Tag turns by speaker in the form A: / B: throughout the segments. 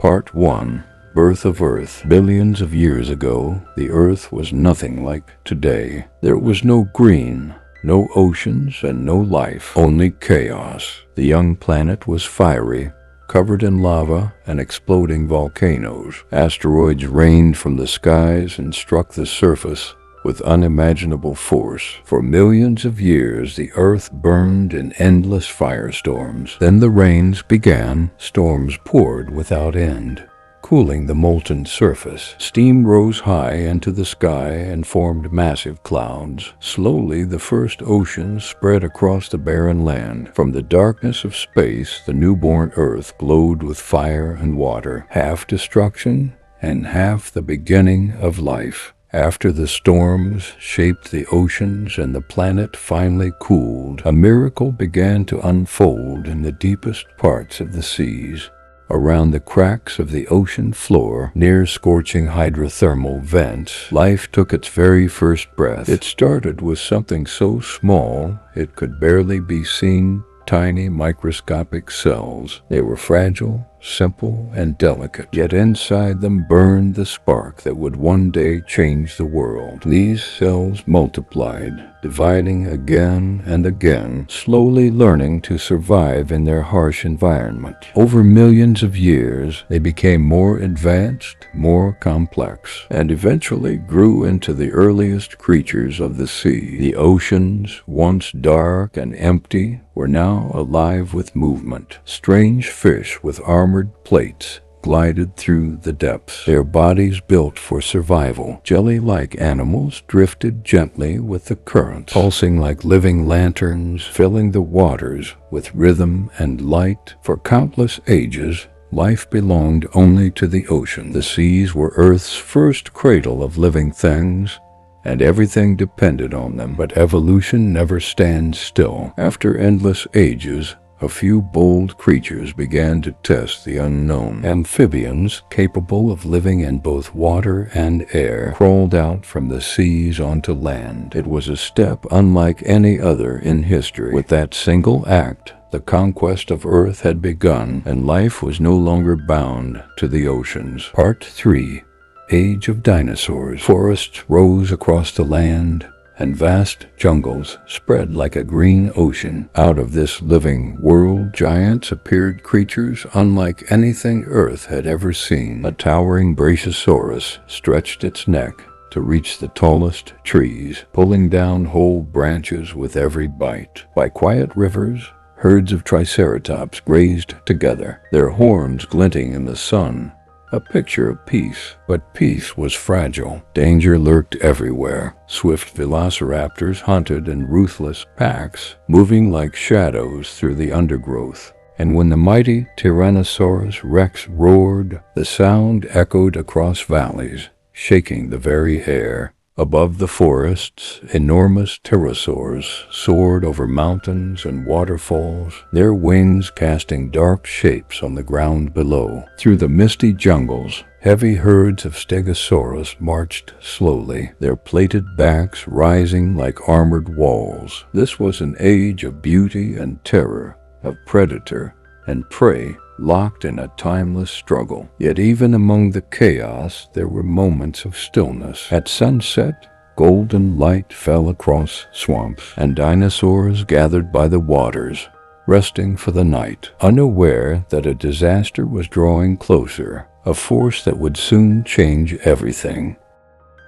A: Part 1. Birth of Earth. Billions of years ago, the Earth was nothing like today. There was no green, no oceans, and no life, only chaos. The young planet was fiery, covered in lava and exploding volcanoes. Asteroids rained from the skies and struck the surface with unimaginable force. For millions of years, the Earth burned in endless firestorms. Then the rains began. Storms poured without end, cooling the molten surface. Steam rose high into the sky and formed massive clouds. Slowly, the first oceans spread across the barren land. From the darkness of space, the newborn Earth glowed with fire and water, half destruction and half the beginning of life. After the storms shaped the oceans and the planet finally cooled, a miracle began to unfold in the deepest parts of the seas. Around the cracks of the ocean floor, near scorching hydrothermal vents, life took its very first breath. It started with something so small it could barely be seen. Tiny microscopic cells. They were fragile, simple, and delicate, yet inside them burned the spark that would one day change the world. These cells multiplied, dividing again and again, slowly learning to survive in their harsh environment. Over millions of years, they became more advanced, more complex, and eventually grew into the earliest creatures of the sea. The oceans, once dark and empty, were now alive with movement. Strange fish with armored plates glided through the depths, their bodies built for survival. Jelly-like animals drifted gently with the currents, pulsing like living lanterns, filling the waters with rhythm and light. For countless ages, life belonged only to the ocean. The seas were Earth's first cradle of living things, and everything depended on them. But evolution never stands still. After endless ages, a few bold creatures began to test the unknown. Amphibians, capable of living in both water and air, crawled out from the seas onto land. It was a step unlike any other in history. With that single act, the conquest of Earth had begun, and life was no longer bound to the oceans. Part 3. Age of Dinosaurs. Forests rose across the land, and vast jungles spread like a green ocean. Out of this living world, giants appeared, creatures unlike anything Earth had ever seen. A towering Brachiosaurus stretched its neck to reach the tallest trees, pulling down whole branches with every bite. By quiet rivers, herds of Triceratops grazed together, their horns glinting in the sun. A picture of peace, but peace was fragile. Danger lurked everywhere. Swift velociraptors hunted in ruthless packs, moving like shadows through the undergrowth. And when the mighty Tyrannosaurus Rex roared, the sound echoed across valleys, shaking the very air. Above the forests, enormous pterosaurs soared over mountains and waterfalls, their wings casting dark shapes on the ground below. Through the misty jungles, heavy herds of stegosaurus marched slowly, their plated backs rising like armored walls. This was an age of beauty and terror, of predator and prey, locked in a timeless struggle. Yet even among the chaos, there were moments of stillness. At sunset, golden light fell across swamps, and dinosaurs gathered by the waters, resting for the night, unaware that a disaster was drawing closer, a force that would soon change everything.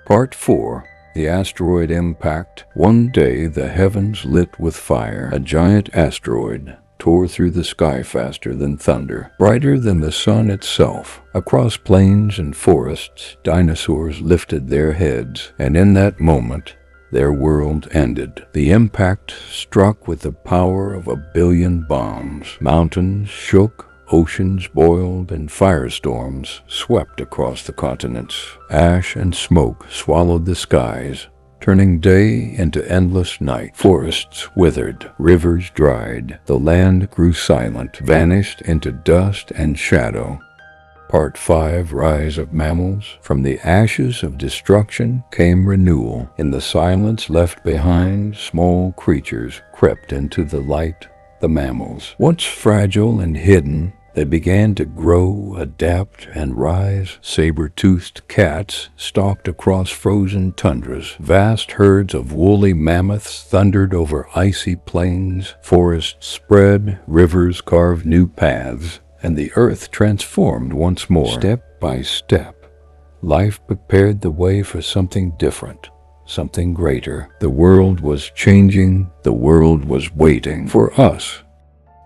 A: Part 4. The asteroid impact. One day, the heavens lit with fire. A giant asteroid tore through the sky faster than thunder, brighter than the sun itself. Across plains and forests, dinosaurs lifted their heads, and in that moment, their world ended. The impact struck with the power of 1 billion bombs. Mountains shook, oceans boiled, and firestorms swept across the continents. Ash and smoke swallowed the skies, turning day into endless night. Forests withered, rivers dried, the land grew silent, vanished into dust and shadow. Part 5. Rise of Mammals. From the ashes of destruction came renewal. In the silence left behind, small creatures crept into the light. The mammals, once fragile and hidden, They began to grow, adapt, and rise. Saber-toothed cats stalked across frozen tundras. Vast herds of woolly mammoths thundered over icy plains. Forests spread, rivers carved new paths, and the earth transformed once more. Step by step, life prepared the way for something different, something greater. The world was changing. The world was waiting for us.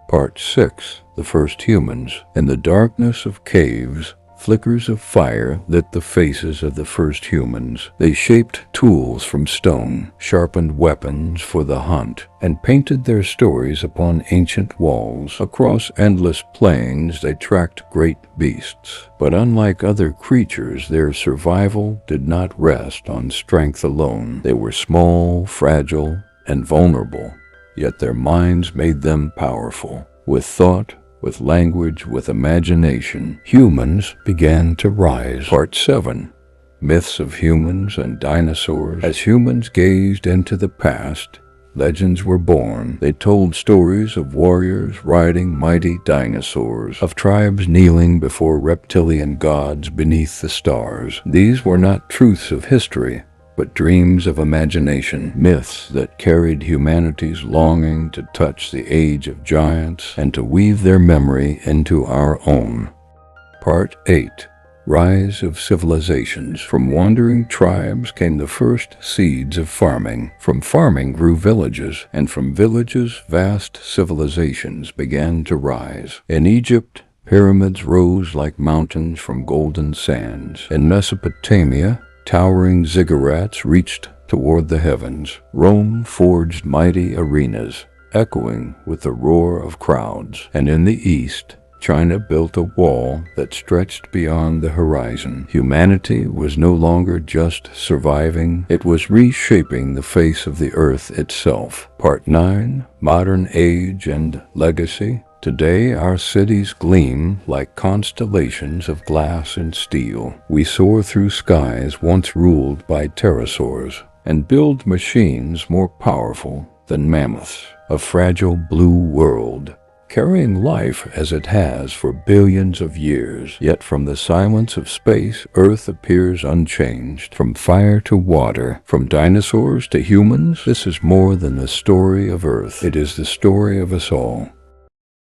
A: Part 6. The First Humans. In the darkness of caves, flickers of fire lit the faces of the first humans. They shaped tools from stone, sharpened weapons for the hunt, and painted their stories upon ancient walls. Across endless plains they tracked great beasts. But unlike other creatures, their survival did not rest on strength alone. They were small, fragile, and vulnerable, yet their minds made them powerful. With thought, with language, with imagination, humans began to rise. Part 7. Myths of humans and dinosaurs. As humans gazed into the past, legends were born. They told stories of warriors riding mighty dinosaurs, of tribes kneeling before reptilian gods beneath the stars. These were not truths of history, but dreams of imagination, myths that carried humanity's longing to touch the age of giants and to weave their memory into our own. Part 8. Rise of civilizations. From wandering tribes came the first seeds of farming. From farming grew villages, and from villages vast civilizations began to rise. In Egypt, pyramids rose like mountains from golden sands. In Mesopotamia, towering ziggurats reached toward the heavens. Rome forged mighty arenas, echoing with the roar of crowds. And in the east, China built a wall that stretched beyond the horizon. Humanity was no longer just surviving, it was reshaping the face of the earth itself. Part 9. Modern Age and Legacy. Today, our cities gleam like constellations of glass and steel. We soar through skies once ruled by pterosaurs and build machines more powerful than mammoths. A fragile blue world, carrying life as it has for billions of years. Yet from the silence of space, Earth appears unchanged. From fire to water, from dinosaurs to humans, this is more than the story of Earth. It is the story of us all.